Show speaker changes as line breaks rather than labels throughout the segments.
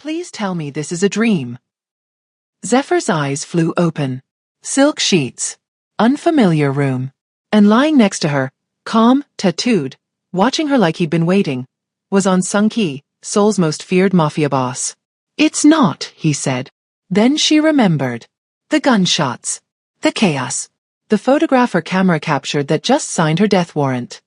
Please tell me this is a dream. Zephyr's eyes flew open. Silk sheets. Unfamiliar room. And lying next to her, calm, tattooed, watching her like he'd been waiting, was Sung-ki, Seoul's most feared mafia boss. It's not, he said. Then she remembered. The gunshots. The chaos. The photograph her camera captured that just signed her death warrant.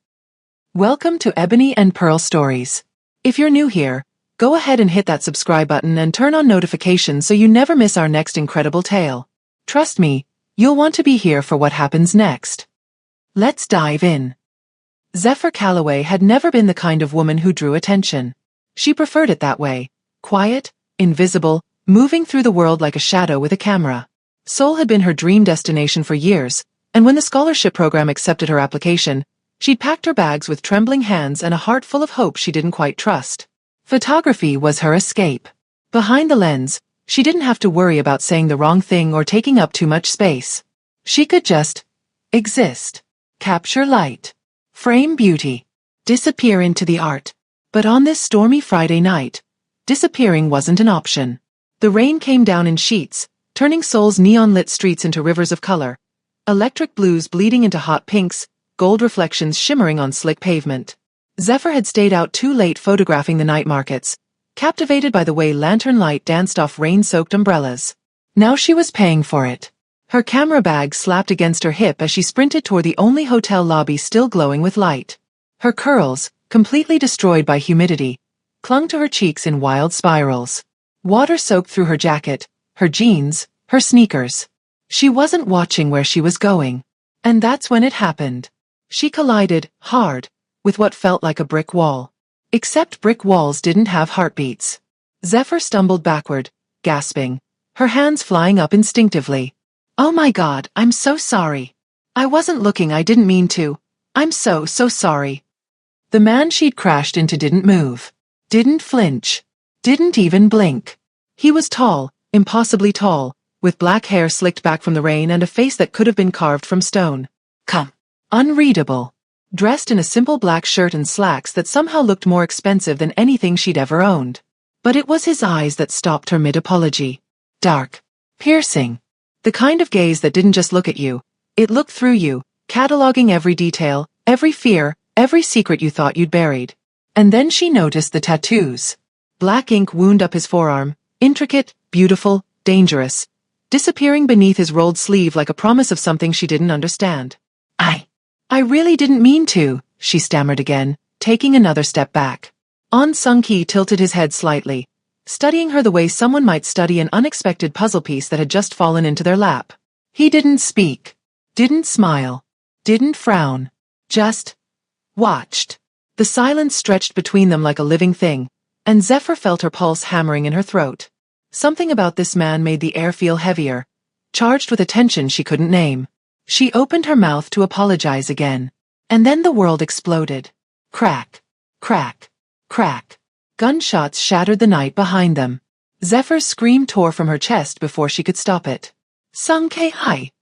Welcome to Ebony and Pearl Stories. If you're new here, go ahead and hit that subscribe button and turn on notifications so you never miss our next incredible tale. Trust me, you'll want to be here for what happens next. Let's dive in. Zephyr Calloway had never been the kind of woman who drew attention. She preferred it that way, quiet, invisible, moving through the world like a shadow with a camera. Seoul had been her dream destination for years, and when the scholarship program accepted her application, she'd packed her bags with trembling hands and a heart full of hope she didn't quite trust. Photography was her escape. Behind the lens, she didn't have to worry about saying the wrong thing or taking up too much space. She could just exist, capture light, frame beauty, disappear into the art. But on this stormy Friday night, disappearing wasn't an option. The rain came down in sheets, turning Seoul's neon-lit streets into rivers of color, electric blues bleeding into hot pinks, gold reflections shimmering on slick pavement. Zephyr had stayed out too late photographing the night markets, captivated by the way lantern light danced off rain-soaked umbrellas. Now she was paying for it. Her camera bag slapped against her hip as she sprinted toward the only hotel lobby still glowing with light. Her curls, completely destroyed by humidity, clung to her cheeks in wild spirals. Water soaked through her jacket, her jeans, her sneakers. She wasn't watching where she was going. And that's when it happened. She collided, hard, with what felt like a brick wall. Except brick walls didn't have heartbeats. Zephyr stumbled backward, gasping, her hands flying up instinctively. Oh my God, I'm so sorry. I wasn't looking, I didn't mean to. I'm so sorry. The man she'd crashed into didn't move. Didn't flinch. Didn't even blink. He was tall, impossibly tall, with black hair slicked back from the rain and a face that could have been carved from stone. Unreadable. Dressed in a simple black shirt and slacks that somehow looked more expensive than anything she'd ever owned. But it was his eyes that stopped her mid-apology. Dark. Piercing. The kind of gaze that didn't just look at you, it looked through you, cataloging every detail, every fear, every secret you thought you'd buried. And then she noticed the tattoos. Black ink wound up his forearm, intricate, beautiful, dangerous, disappearing beneath his rolled sleeve like a promise of something she didn't understand. I really didn't mean to, she stammered again, taking another step back. Sung-ki tilted his head slightly, studying her the way someone might study an unexpected puzzle piece that had just fallen into their lap. He didn't speak, didn't smile, didn't frown, just watched. The silence stretched between them like a living thing, and Zephyr felt her pulse hammering in her throat. Something about this man made the air feel heavier, charged with a tension she couldn't name. She opened her mouth to apologize again. And then the world exploded. Crack, crack, crack. Gunshots shattered the night behind them. Zephyr's scream tore from her chest before she could stop it. Sung-ki,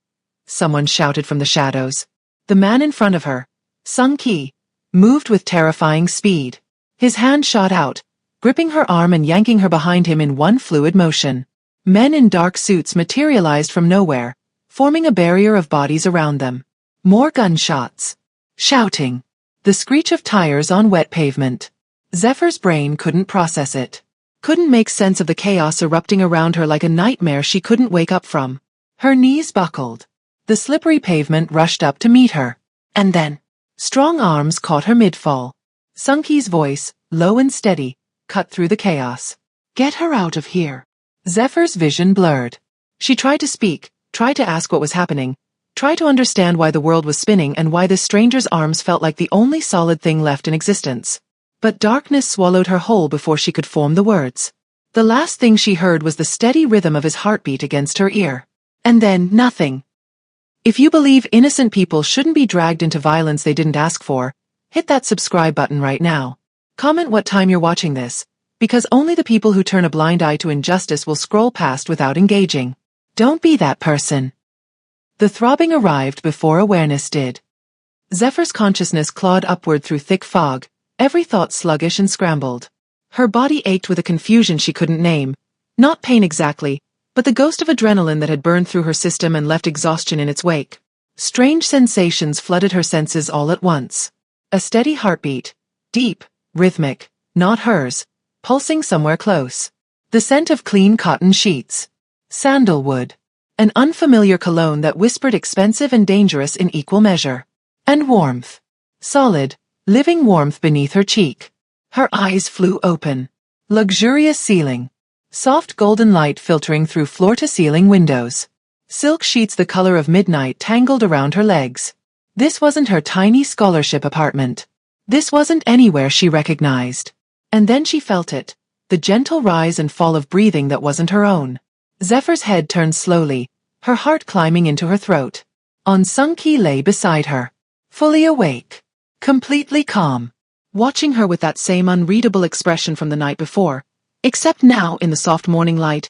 someone shouted from the shadows. The man in front of her, Sung-ki, moved with terrifying speed. His hand shot out, gripping her arm and yanking her behind him in one fluid motion. Men in dark suits materialized from nowhere, forming a barrier of bodies around them. More gunshots. Shouting. The screech of tires on wet pavement. Zephyr's brain couldn't process it. Couldn't make sense of the chaos erupting around her like a nightmare she couldn't wake up from. Her knees buckled. The slippery pavement rushed up to meet her. And then, strong arms caught her mid-fall. Sung-ki's voice, low and steady, cut through the chaos. Get her out of here. Zephyr's vision blurred. She tried to speak, tried to ask what was happening, tried to understand why the world was spinning and why this stranger's arms felt like the only solid thing left in existence. But darkness swallowed her whole before she could form the words. The last thing she heard was the steady rhythm of his heartbeat against her ear. And then, nothing. If you believe innocent people shouldn't be dragged into violence they didn't ask for, hit that subscribe button right now. Comment what time you're watching this, because only the people who turn a blind eye to injustice will scroll past without engaging. Don't be that person. The throbbing arrived before awareness did. Zephyr's consciousness clawed upward through thick fog, every thought sluggish and scrambled. Her body ached with a confusion she couldn't name. Not pain exactly, but the ghost of adrenaline that had burned through her system and left exhaustion in its wake. Strange sensations flooded her senses all at once. A steady heartbeat, deep, rhythmic, not hers, pulsing somewhere close. The scent of clean cotton sheets. Sandalwood. An unfamiliar cologne that whispered expensive and dangerous in equal measure. And warmth. Solid, living warmth beneath her cheek. Her eyes flew open. Luxurious ceiling. Soft golden light filtering through floor-to-ceiling windows. Silk sheets the color of midnight tangled around her legs. This wasn't her tiny scholarship apartment. This wasn't anywhere she recognized. And then she felt it, the gentle rise and fall of breathing that wasn't her own. Zephyr's head turned slowly, her heart climbing into her throat. Sung-Ki lay beside her, fully awake, completely calm, watching her with that same unreadable expression from the night before, except now in the soft morning light,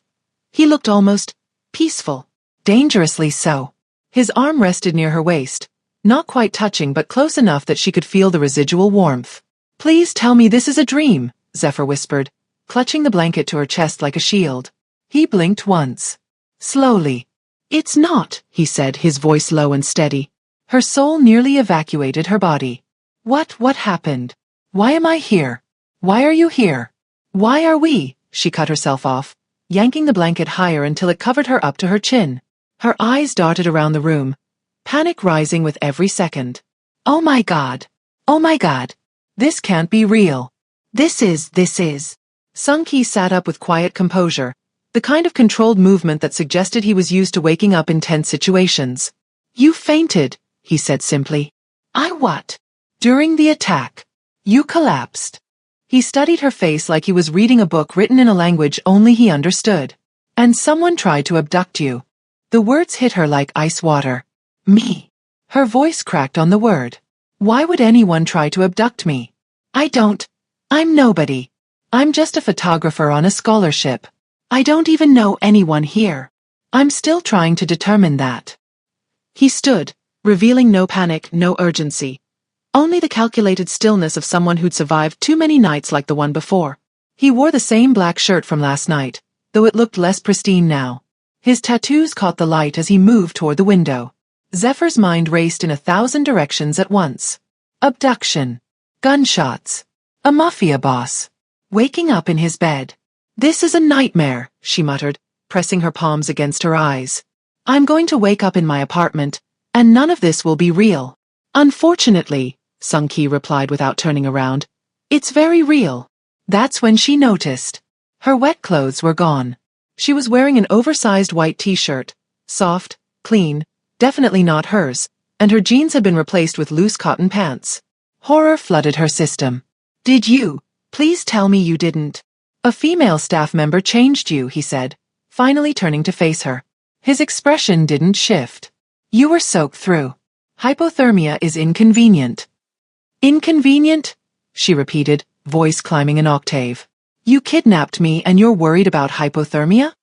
he looked almost peaceful, dangerously so. His arm rested near her waist, not quite touching but close enough that she could feel the residual warmth. "Please tell me this is a dream," Zephyr whispered, clutching the blanket to her chest like a shield. He blinked once. Slowly. "It's not," he said, his voice low and steady. Her soul nearly evacuated her body. What happened? Why am I here? Why are you here? Why are we?" She cut herself off, yanking the blanket higher until it covered her up to her chin. Her eyes darted around the room, panic rising with every second. Oh my God. Oh my God. This can't be real. This is. Sung-Ki sat up with quiet composure, the kind of controlled movement that suggested he was used to waking up in tense situations. "You fainted," he said simply. "I what?" "During the attack. You collapsed." He studied her face like he was reading a book written in a language only he understood. "And someone tried to abduct you." The words hit her like ice water. "Me." Her voice cracked on the word. "Why would anyone try to abduct me? I'm nobody. I'm just a photographer on a scholarship. I don't even know anyone here. I'm still trying to determine that." He stood, revealing no panic, no urgency. Only the calculated stillness of someone who'd survived too many nights like the one before. He wore the same black shirt from last night, though it looked less pristine now. His tattoos caught the light as he moved toward the window. Zephyr's mind raced in 1,000 directions at once. Abduction. Gunshots. A mafia boss. Waking up in his bed. "This is a nightmare," she muttered, pressing her palms against her eyes. "I'm going to wake up in my apartment, and none of this will be real." "Unfortunately," Sung-Ki replied without turning around, "it's very real." That's when she noticed. Her wet clothes were gone. She was wearing an oversized white t-shirt, soft, clean, definitely not hers, and her jeans had been replaced with loose cotton pants. Horror flooded her system. "Did you? Please tell me you didn't." "A female staff member changed you," he said, finally turning to face her. His expression didn't shift. "You were soaked through. Hypothermia is inconvenient." "Inconvenient?" she repeated, voice climbing an octave. "You kidnapped me and you're worried about hypothermia?"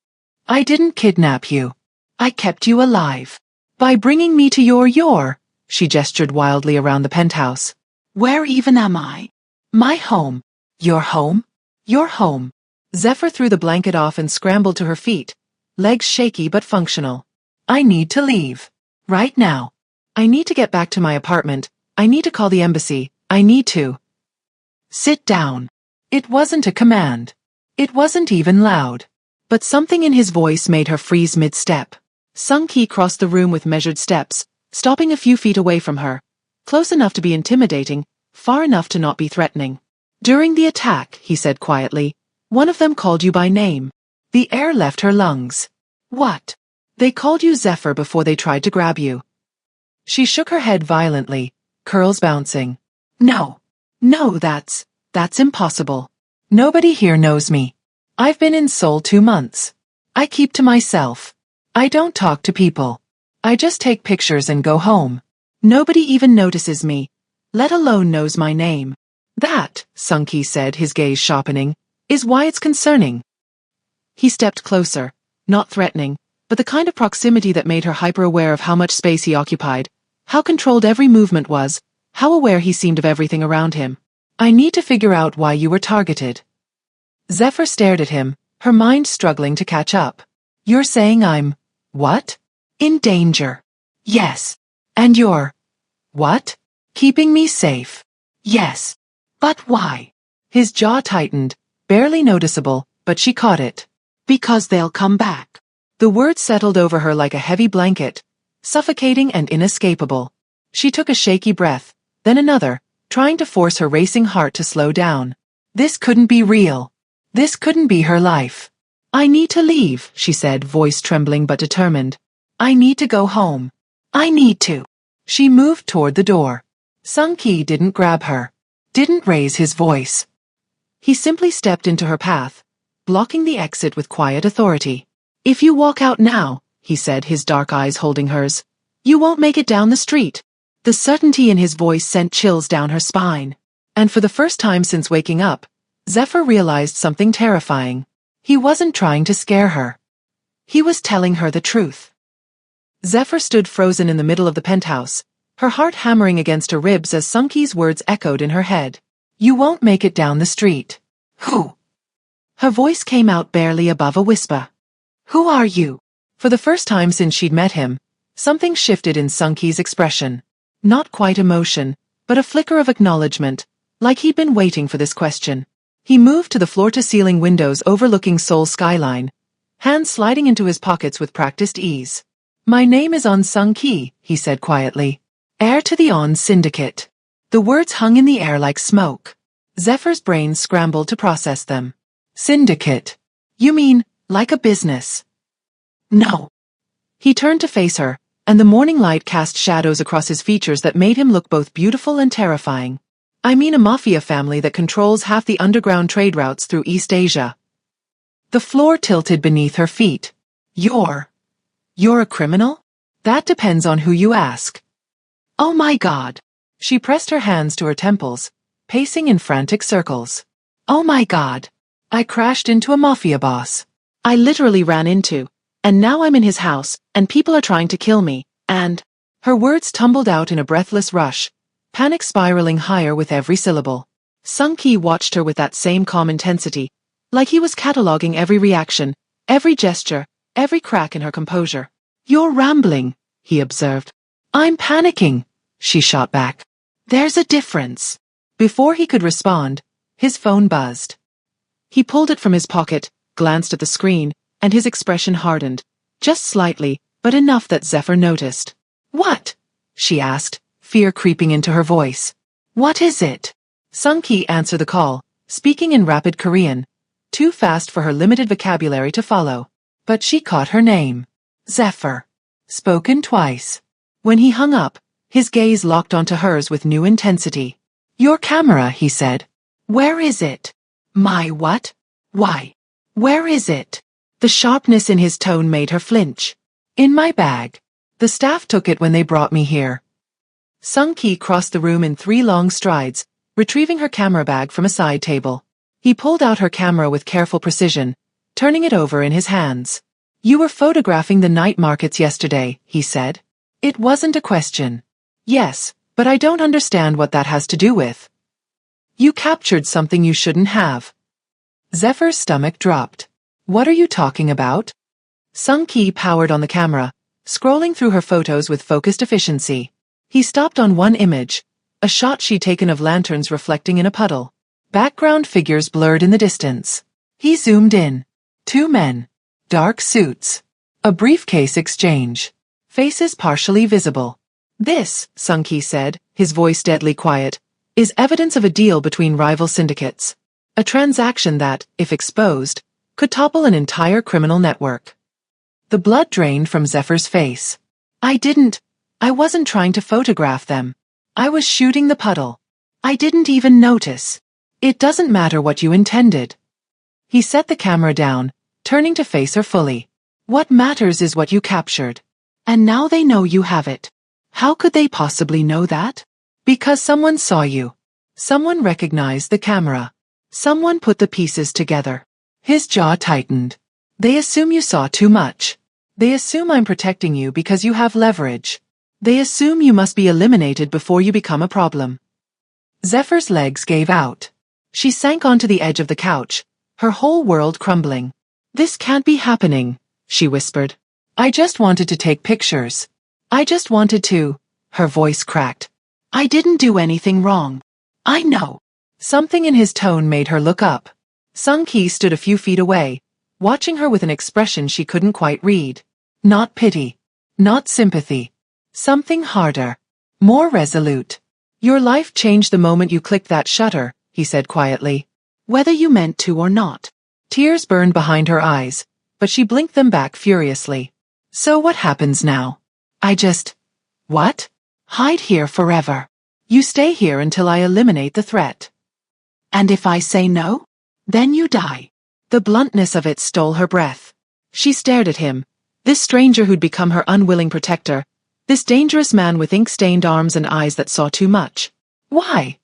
"I didn't kidnap you. I kept you alive. By bringing me to your, she gestured wildly around the penthouse. "Where even am I?" "My home." "Your home?" "Your home." Zephyr threw the blanket off and scrambled to her feet, legs shaky but functional. "I need to leave. Right now. I need to get back to my apartment. I need to call the embassy. I need to." "Sit down." It wasn't a command. It wasn't even loud. But something in his voice made her freeze mid-step. Sung-Ki crossed the room with measured steps, stopping a few feet away from her. Close enough to be intimidating, far enough to not be threatening. "During the attack," he said quietly, "one of them called you by name. The air left her lungs." "What?" "They called you Zephyr before they tried to grab you." She shook her head violently, curls bouncing. No, that's impossible. Nobody here knows me. I've been in Seoul 2 months. I keep to myself. I don't talk to people. I just take pictures and go home. Nobody even notices me, let alone knows my name. That, Sung-Ki said, his gaze sharpening, is why it's concerning. He stepped closer, not threatening, but the kind of proximity that made her hyper-aware of how much space he occupied, how controlled every movement was, how aware he seemed of everything around him. "I need to figure out why you were targeted." Zephyr stared at him, her mind struggling to catch up. You're saying I'm… what? In danger. Yes. And you're… what? Keeping me safe. Yes. But why? His jaw tightened, barely noticeable, but she caught it. Because they'll come back. The words settled over her like a heavy blanket, suffocating and inescapable. She took a shaky breath, then another, trying to force her racing heart to slow down. This couldn't be real. This couldn't be her life. I need to leave, she said, voice trembling but determined. I need to go home. I need to. She moved toward the door. Sung Ki didn't grab her. Didn't raise his voice. He simply stepped into her path, blocking the exit with quiet authority. If you walk out now, he said, his dark eyes holding hers, you won't make it down the street. The certainty in his voice sent chills down her spine. And for the first time since waking up, Zephyr realized something terrifying. He wasn't trying to scare her. He was telling her the truth. Zephyr stood frozen in the middle of the penthouse, her heart hammering against her ribs as Sung Ki's words echoed in her head. You won't make it down the street. Who? Her voice came out barely above a whisper. Who are you? For the first time since she'd met him, something shifted in Sung Ki's expression. Not quite emotion, but a flicker of acknowledgement, like he'd been waiting for this question. He moved to the floor-to-ceiling windows overlooking Seoul's skyline, hands sliding into his pockets with practiced ease. My name is On Sung Ki, he said quietly. Heir to the On Syndicate. The words hung in the air like smoke. Zephyr's brain scrambled to process them. Syndicate. You mean, like a business? No. He turned to face her, and the morning light cast shadows across his features that made him look both beautiful and terrifying. I mean a mafia family that controls half the underground trade routes through East Asia. The floor tilted beneath her feet. You're a criminal? That depends on who you ask. Oh my God. She pressed her hands to her temples, pacing in frantic circles. Oh my God. I crashed into a mafia boss. I literally ran into, and now I'm in his house, and people are trying to kill me, and… Her words tumbled out in a breathless rush, panic spiraling higher with every syllable. Sung Ki watched her with that same calm intensity, like he was cataloging every reaction, every gesture, every crack in her composure. You're rambling, he observed. I'm panicking, she shot back. There's a difference. Before he could respond, his phone buzzed. He pulled it from his pocket, glanced at the screen, and his expression hardened, just slightly, but enough that Zephyr noticed. What? She asked, fear creeping into her voice. What is it? Sung Ki answered the call, speaking in rapid Korean, too fast for her limited vocabulary to follow. But she caught her name. Zephyr. Spoken twice. When he hung up, his gaze locked onto hers with new intensity. Your camera, he said. Where is it? My what? Why? Where is it? The sharpness in his tone made her flinch. In my bag. The staff took it when they brought me here. Sung Ki crossed the room in 3 long strides, retrieving her camera bag from a side table. He pulled out her camera with careful precision, turning it over in his hands. You were photographing the night markets yesterday, he said. It wasn't a question. Yes, but I don't understand what that has to do with. You captured something you shouldn't have. Zephyr's stomach dropped. What are you talking about? Sung Ki powered on the camera, scrolling through her photos with focused efficiency. He stopped on one image, a shot she'd taken of lanterns reflecting in a puddle. Background figures blurred in the distance. He zoomed in. 2 men. Dark suits. A briefcase exchange. Faces partially visible. This, Sung Ki said, his voice deadly quiet, is evidence of a deal between rival syndicates. A transaction that, if exposed, could topple an entire criminal network. The blood drained from Zephyr's face. I wasn't trying to photograph them. I was shooting the puddle. I didn't even notice. It doesn't matter what you intended. He set the camera down, turning to face her fully. What matters is what you captured. And now they know you have it. How could they possibly know that? Because someone saw you. Someone recognized the camera. Someone put the pieces together. His jaw tightened. They assume you saw too much. They assume I'm protecting you because you have leverage. They assume you must be eliminated before you become a problem. Zephyr's legs gave out. She sank onto the edge of the couch, her whole world crumbling. "This can't be happening," she whispered. "I just wanted to take pictures. I just wanted to." Her voice cracked. "I didn't do anything wrong. I know." Something in his tone made her look up. Sung-ki stood a few feet away, watching her with an expression she couldn't quite read. Not pity. Not sympathy. Something harder. More resolute. "Your life changed the moment you clicked that shutter," he said quietly. "Whether you meant to or not." Tears burned behind her eyes, but she blinked them back furiously. "So what happens now?" What? "Hide here forever. You stay here until I eliminate the threat." "And if I say no? Then you die." The bluntness of it stole her breath. She stared at him, this stranger who'd become her unwilling protector, this dangerous man with ink-stained arms and eyes that saw too much. "Why?"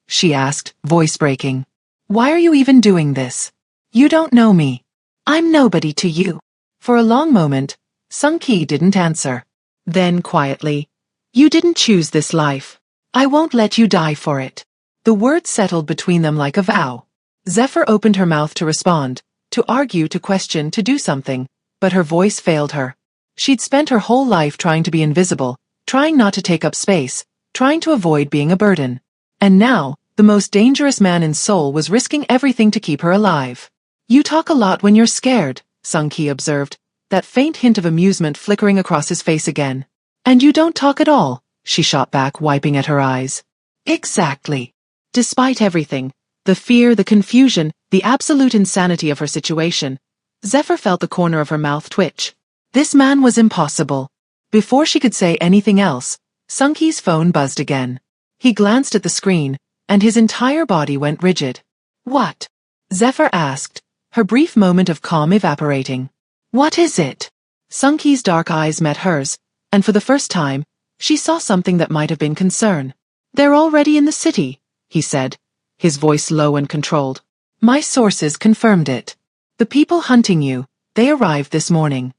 she asked, voice breaking. "Why are you even doing this? You don't know me. I'm nobody to you." For a long moment, Sung-ki didn't answer. Then quietly, "You didn't choose this life. I won't let you die for it." The words settled between them like a vow. Zephyr opened her mouth to respond, to argue, to question, to do something, but her voice failed her. She'd spent her whole life trying to be invisible, trying not to take up space, trying to avoid being a burden. And now, the most dangerous man in Seoul was risking everything to keep her alive. "You talk a lot when you're scared," Sung-ki observed, that faint hint of amusement flickering across his face again. "And you don't talk at all," she shot back, wiping at her eyes. "Exactly." Despite everything, the fear, the confusion, the absolute insanity of her situation, Zephyr felt the corner of her mouth twitch. This man was impossible. Before she could say anything else, Sung-ki's phone buzzed again. He glanced at the screen, and his entire body went rigid. "What?" Zephyr asked, her brief moment of calm evaporating. "What is it?" Sung-ki's dark eyes met hers, and for the first time, she saw something that might have been concern. "They're already in the city," he said, his voice low and controlled. "My sources confirmed it. The people hunting you, they arrived this morning."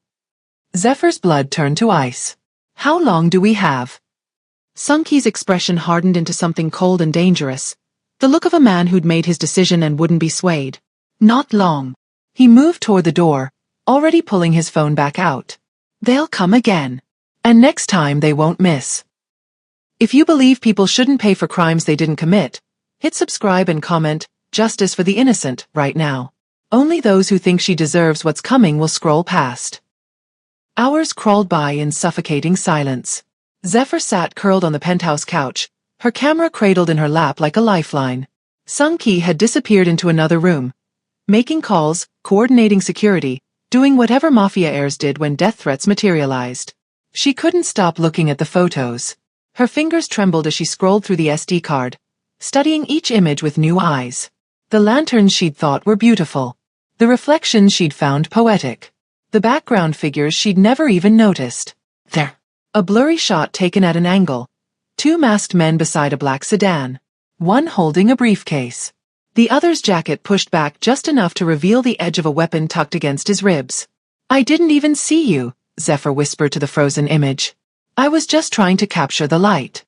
Zephyr's blood turned to ice. "How long do we have?" Sung-ki's expression hardened into something cold and dangerous, the look of a man who'd made his decision and wouldn't be swayed. "Not long." He moved toward the door, already pulling his phone back out. "They'll come again. And next time they won't miss." If you believe people shouldn't pay for crimes they didn't commit, hit subscribe and comment, "Justice for the innocent," right now. Only those who think she deserves what's coming will scroll past. Hours crawled by in suffocating silence. Zephyr sat curled on the penthouse couch, her camera cradled in her lap like a lifeline. Sung-ki had disappeared into another room, making calls, coordinating security, doing whatever Mafia heirs did when death threats materialized. She couldn't stop looking at the photos. Her fingers trembled as she scrolled through the SD card, studying each image with new eyes. The lanterns she'd thought were beautiful. The reflections she'd found poetic. The background figures she'd never even noticed. There. A blurry shot taken at an angle. Two masked men beside a black sedan. One holding a briefcase. The other's jacket pushed back just enough to reveal the edge of a weapon tucked against his ribs. "I didn't even see you," Zephyr whispered to the frozen image. "I was just trying to capture the light."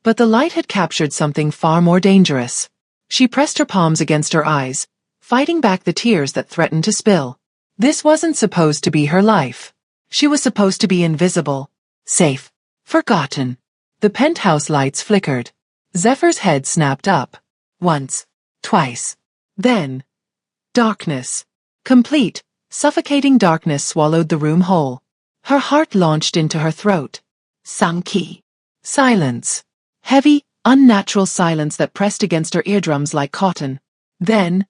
But the light had captured something far more dangerous. She pressed her palms against her eyes, fighting back the tears that threatened to spill. This wasn't supposed to be her life. She was supposed to be invisible, safe, forgotten. The penthouse lights flickered. Zephyr's head snapped up. Once, twice. Then, darkness. Complete, suffocating darkness swallowed the room whole. Her heart launched into her throat. Sung-ki. Silence. Heavy, unnatural silence that pressed against her eardrums like cotton. Then,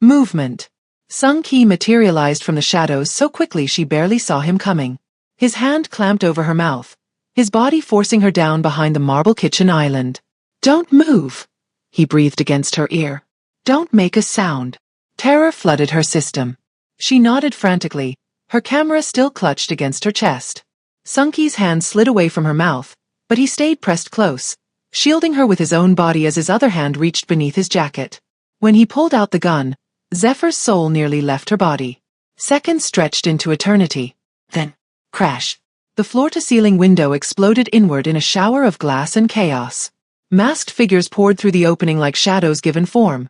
movement. Sung-ki materialized from the shadows so quickly she barely saw him coming. His hand clamped over her mouth, his body forcing her down behind the marble kitchen island. "Don't move," he breathed against her ear. "Don't make a sound." Terror flooded her system. She nodded frantically, her camera still clutched against her chest. Sung-ki's hand slid away from her mouth, but he stayed pressed close, shielding her with his own body as his other hand reached beneath his jacket. When he pulled out the gun, Zephyr's soul nearly left her body. Seconds stretched into eternity. Then, crash. The floor-to-ceiling window exploded inward in a shower of glass and chaos. Masked figures poured through the opening like shadows given form.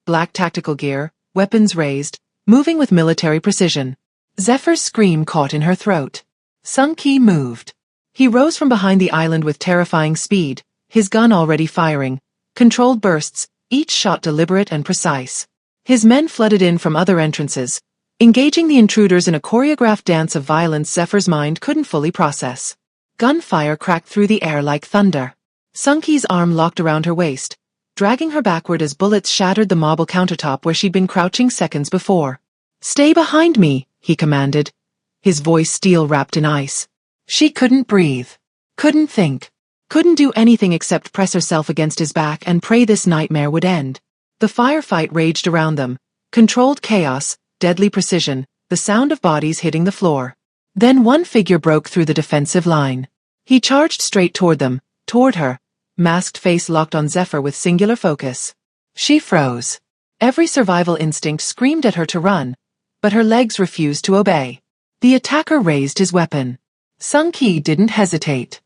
Black tactical gear, weapons raised, moving with military precision. Zephyr's scream caught in her throat. Sung-Ki moved. He rose from behind the island with terrifying speed, his gun already firing. Controlled bursts, each shot deliberate and precise. His men flooded in from other entrances, engaging the intruders in a choreographed dance of violence Zephyr's mind couldn't fully process. Gunfire cracked through the air like thunder. Sung-Ki's arm locked around her waist, dragging her backward as bullets shattered the marble countertop where she'd been crouching seconds before. "Stay behind me," he commanded, his voice steel-wrapped in ice. She couldn't breathe, couldn't think, couldn't do anything except press herself against his back and pray this nightmare would end. The firefight raged around them, controlled chaos, deadly precision, the sound of bodies hitting the floor. Then one figure broke through the defensive line. He charged straight toward them, toward her, masked face locked on Zephyr with singular focus. She froze. Every survival instinct screamed at her to run, but her legs refused to obey. The attacker raised his weapon. Sung-Ki didn't hesitate.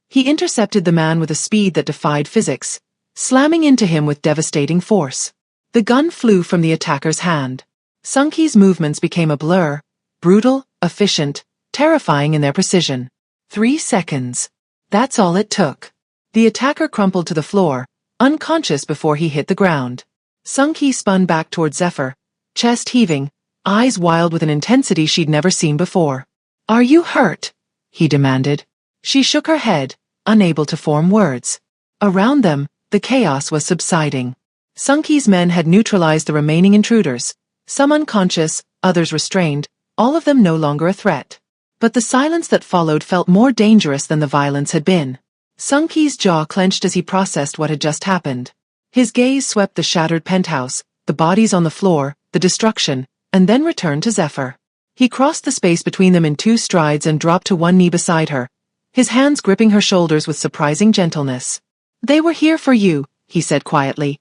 He intercepted the man with a speed that defied physics, slamming into him with devastating force. The gun flew from the attacker's hand. Sung-Ki's movements became a blur, brutal, efficient, terrifying in their precision. 3 seconds. That's all it took. The attacker crumpled to the floor, unconscious before he hit the ground. Sung-Ki spun back toward Zephyr, chest heaving, eyes wild with an intensity she'd never seen before. "Are you hurt?" he demanded. She shook her head, unable to form words. Around them, the chaos was subsiding. Sung-Ki's men had neutralized the remaining intruders, some unconscious, others restrained, all of them no longer a threat. But the silence that followed felt more dangerous than the violence had been. Sung-Ki's jaw clenched as he processed what had just happened. His gaze swept the shattered penthouse, the bodies on the floor, the destruction, and then returned to Zephyr. He crossed the space between them in 2 strides and dropped to one knee beside her, his hands gripping her shoulders with surprising gentleness. "They were here for you," he said quietly,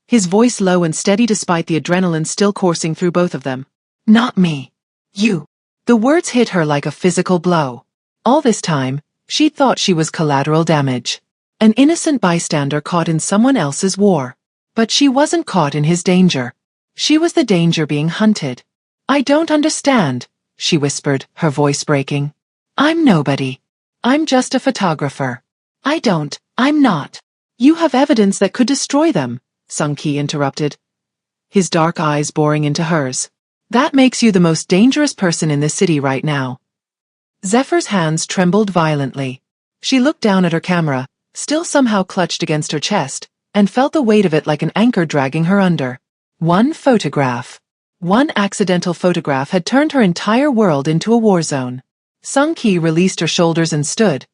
his voice low and steady despite the adrenaline still coursing through both of them. "Not me. You." The words hit her like a physical blow. All this time, she'd thought she was collateral damage. An innocent bystander caught in someone else's war. But she wasn't caught in his danger. She was the danger being hunted. "I don't understand," she whispered, her voice breaking. "I'm nobody. I'm just a photographer. I'm not." "You have evidence that could destroy them," Sung-Ki interrupted, his dark eyes boring into hers. "That makes you the most dangerous person in this city right now." Zephyr's hands trembled violently. She looked down at her camera, still somehow clutched against her chest, and felt the weight of it like an anchor dragging her under. One photograph. One accidental photograph had turned her entire world into a war zone. Sung-Ki released her shoulders and stood,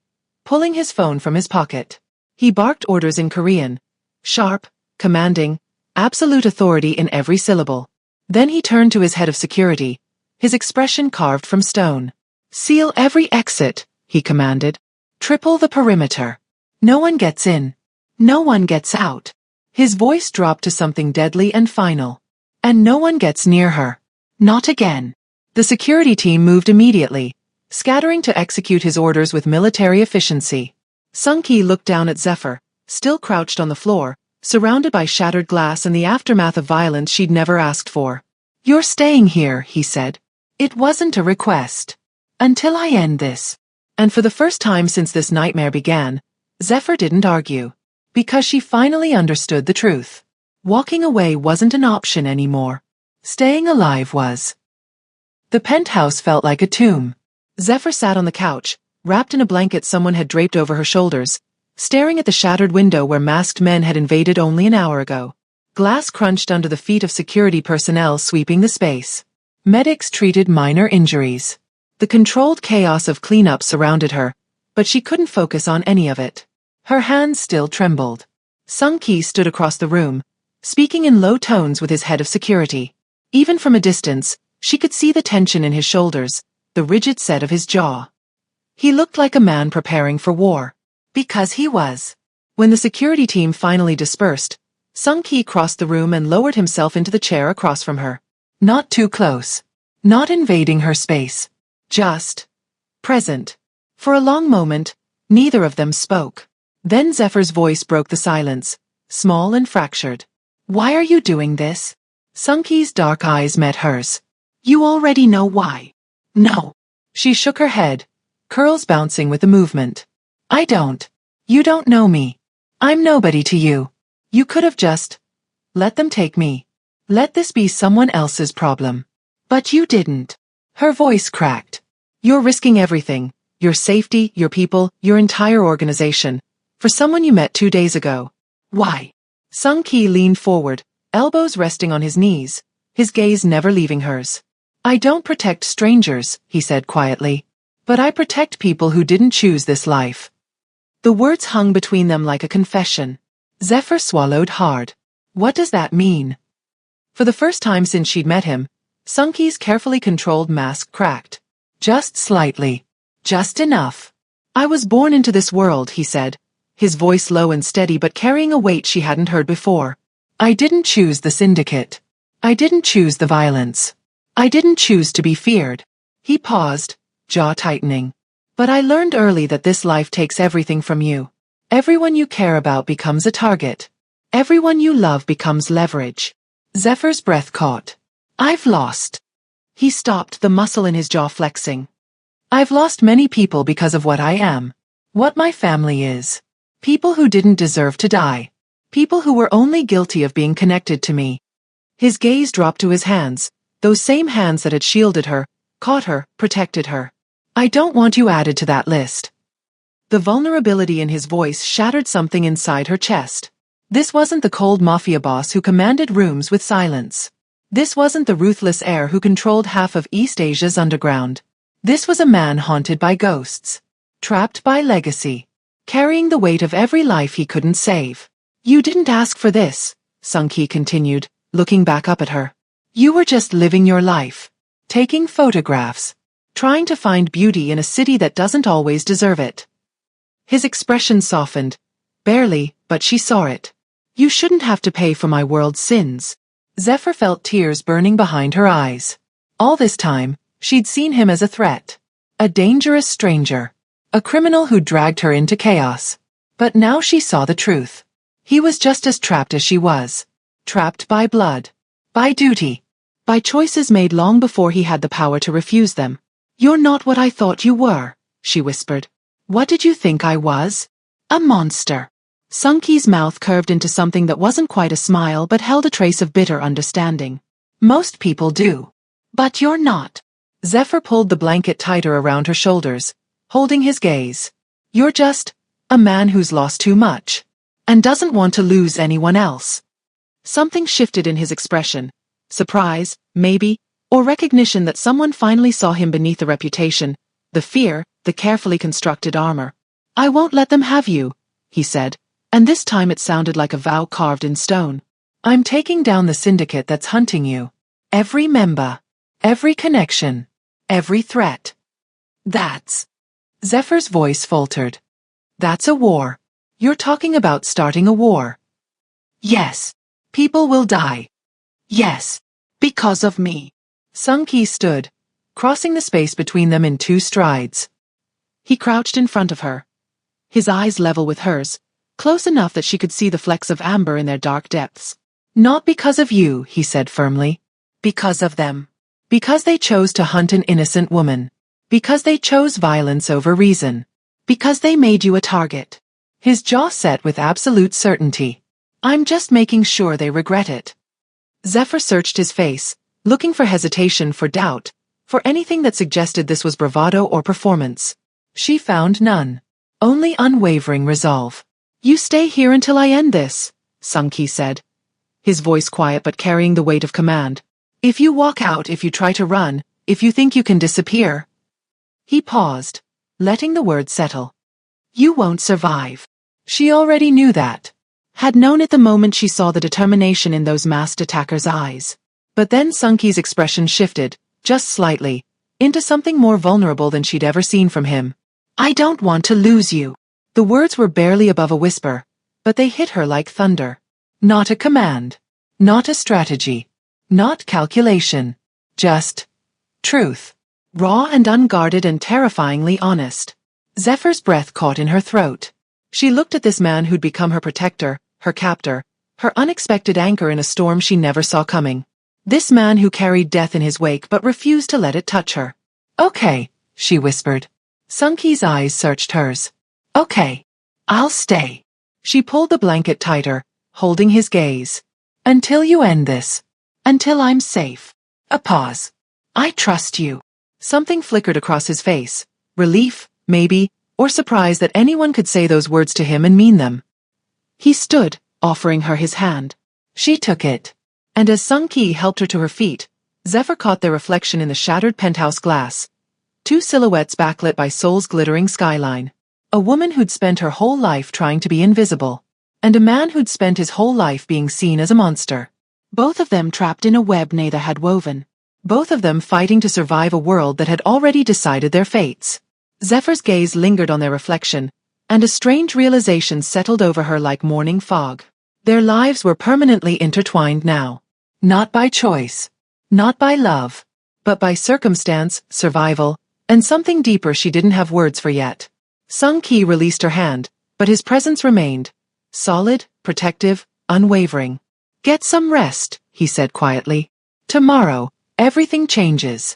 pulling his phone from his pocket. He barked orders in Korean, sharp, commanding, absolute authority in every syllable. Then he turned to his head of security, his expression carved from stone. "Seal every exit," he commanded. "Triple the perimeter. No one gets in. No one gets out." His voice dropped to something deadly and final. "And no one gets near her. Not again." The security team moved immediately, scattering to execute his orders with military efficiency. Sung-Ki looked down at Zephyr, still crouched on the floor, surrounded by shattered glass and the aftermath of violence she'd never asked for. "You're staying here," he said. "It wasn't a request. Until I end this." And for the first time since this nightmare began, Zephyr didn't argue. Because she finally understood the truth. Walking away wasn't an option anymore. Staying alive was. The penthouse felt like a tomb. Zephyr sat on the couch, wrapped in a blanket someone had draped over her shoulders, staring at the shattered window where masked men had invaded only an hour ago. Glass crunched under the feet of security personnel sweeping the space. Medics treated minor injuries. The controlled chaos of cleanup surrounded her, but she couldn't focus on any of it. Her hands still trembled. Sung-Ki stood across the room, speaking in low tones with his head of security. Even from a distance, she could see the tension in his shoulders, the rigid set of his jaw. He looked like a man preparing for war. Because he was. When the security team finally dispersed, Sung-Ki crossed the room and lowered himself into the chair across from her. Not too close. Not invading her space. Just present. For a long moment, neither of them spoke. Then Zephyr's voice broke the silence, small and fractured. "Why are you doing this?" Sunki's dark eyes met hers. You already know why. No. She shook her head, curls bouncing with the movement. I don't. You don't know me. I'm nobody to you. You could have just let them take me. Let this be someone else's problem. But you didn't. Her voice cracked. You're risking everything, your safety, your people, your entire organization, for someone you met 2 days ago. Why? Sung-Ki leaned forward, elbows resting on his knees, his gaze never leaving hers. I don't protect strangers, he said quietly. But I protect people who didn't choose this life. The words hung between them like a confession. Zephyr swallowed hard. What does that mean? For the first time since she'd met him, Sung-Ki's carefully controlled mask cracked. Just slightly. Just enough. I was born into this world, he said, his voice low and steady but carrying a weight she hadn't heard before. I didn't choose the syndicate. I didn't choose the violence. I didn't choose to be feared. He paused, jaw tightening. But I learned early that this life takes everything from you. Everyone you care about becomes a target. Everyone you love becomes leverage. Zephyr's breath caught. I've lost. He stopped, the muscle in his jaw flexing. I've lost many people because of what I am. What my family is. People who didn't deserve to die. People who were only guilty of being connected to me. His gaze dropped to his hands, those same hands that had shielded her, caught her, protected her. I don't want you added to that list. The vulnerability in his voice shattered something inside her chest. This wasn't the cold mafia boss who commanded rooms with silence. This wasn't the ruthless heir who controlled half of East Asia's underground. This was a man haunted by ghosts. Trapped by legacy. Carrying the weight of every life he couldn't save. You didn't ask for this, Sung-Ki continued, looking back up at her. You were just living your life. Taking photographs. Trying to find beauty in a city that doesn't always deserve it. His expression softened. Barely, but she saw it. You shouldn't have to pay for my world's sins. Zephyr felt tears burning behind her eyes. All this time, she'd seen him as a threat. A dangerous stranger. A criminal who dragged her into chaos. But now she saw the truth. He was just as trapped as she was. Trapped by blood. By duty. By choices made long before he had the power to refuse them. You're not what I thought you were, she whispered. What did you think I was? A monster. Sung-Ki's mouth curved into something that wasn't quite a smile but held a trace of bitter understanding. Most people do. But you're not. Zephyr pulled the blanket tighter around her shoulders, holding his gaze. You're just a man who's lost too much. And doesn't want to lose anyone else. Something shifted in his expression. Surprise, maybe, or recognition that someone finally saw him beneath the reputation, the fear, the carefully constructed armor. I won't let them have you, he said. And this time it sounded like a vow carved in stone. I'm taking down the syndicate that's hunting you. Every member. Every connection. Every threat. That's... Zephyr's voice faltered. That's a war. You're talking about starting a war. Yes. People will die. Yes. Because of me. Sung-Ki stood, crossing the space between them in 2 strides. He crouched in front of her. His eyes level with hers. Close enough that she could see the flecks of amber in their dark depths. Not because of you, he said firmly. Because of them. Because they chose to hunt an innocent woman. Because they chose violence over reason. Because they made you a target. His jaw set with absolute certainty. I'm just making sure they regret it. Zephyr searched his face, looking for hesitation, for doubt, for anything that suggested this was bravado or performance. She found none. Only unwavering resolve. You stay here until I end this, Sung-Ki said. His voice quiet but carrying the weight of command. If you walk out, if you try to run, if you think you can disappear. He paused, letting the words settle. You won't survive. She already knew that. Had known it the moment she saw the determination in those masked attackers' eyes. But then Sung-Ki's expression shifted, just slightly, into something more vulnerable than she'd ever seen from him. I don't want to lose you. The words were barely above a whisper, but they hit her like thunder. Not a command. Not a strategy. Not calculation. Just truth. Raw and unguarded and terrifyingly honest. Zephyr's breath caught in her throat. She looked at this man who'd become her protector, her captor, her unexpected anchor in a storm she never saw coming. This man who carried death in his wake but refused to let it touch her. Okay, she whispered. Sung-Ki's eyes searched hers. Okay, I'll stay. She pulled the blanket tighter, holding his gaze. Until you end this. Until I'm safe. A pause. I trust you. Something flickered across his face. Relief, maybe, or surprise that anyone could say those words to him and mean them. He stood, offering her his hand. She took it. And as Sung-Ki helped her to her feet, Zephyr caught their reflection in the shattered penthouse glass. Two silhouettes backlit by Seoul's glittering skyline. A woman who'd spent her whole life trying to be invisible. And a man who'd spent his whole life being seen as a monster. Both of them trapped in a web neither had woven. Both of them fighting to survive a world that had already decided their fates. Zephyr's gaze lingered on their reflection, and a strange realization settled over her like morning fog. Their lives were permanently intertwined now. Not by choice. Not by love. But by circumstance, survival, and something deeper she didn't have words for yet. Sung-Ki released her hand, but his presence remained. Solid, protective, unwavering. Get some rest, he said quietly. Tomorrow, everything changes.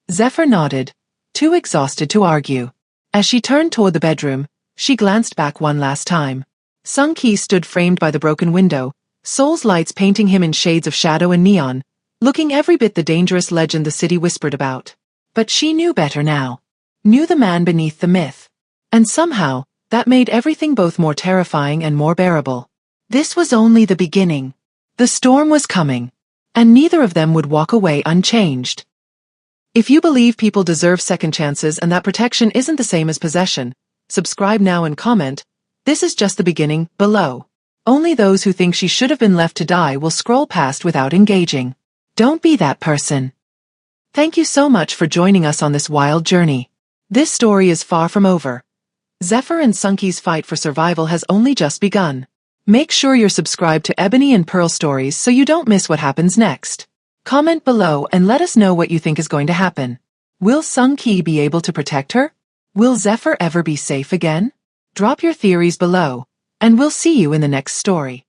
Zephyr nodded, too exhausted to argue. As she turned toward the bedroom, she glanced back one last time. Sung-Ki stood framed by the broken window, Seoul's lights painting him in shades of shadow and neon, looking every bit the dangerous legend the city whispered about. But she knew better now. Knew the man beneath the myth. And somehow, that made everything both more terrifying and more bearable. This was only the beginning. The storm was coming. And neither of them would walk away unchanged. If you believe people deserve second chances and that protection isn't the same as possession, subscribe now and comment. This is just the beginning, below. Only those who think she should have been left to die will scroll past without engaging. Don't be that person. Thank you so much for joining us on this wild journey. This story is far from over. Zephyr and Sung-Ki's fight for survival has only just begun. Make sure you're subscribed to Ebony and Pearl Stories so you don't miss what happens next. Comment below and let us know what you think is going to happen. Will Sung-Ki be able to protect her? Will Zephyr ever be safe again? Drop your theories below, and we'll see you in the next story.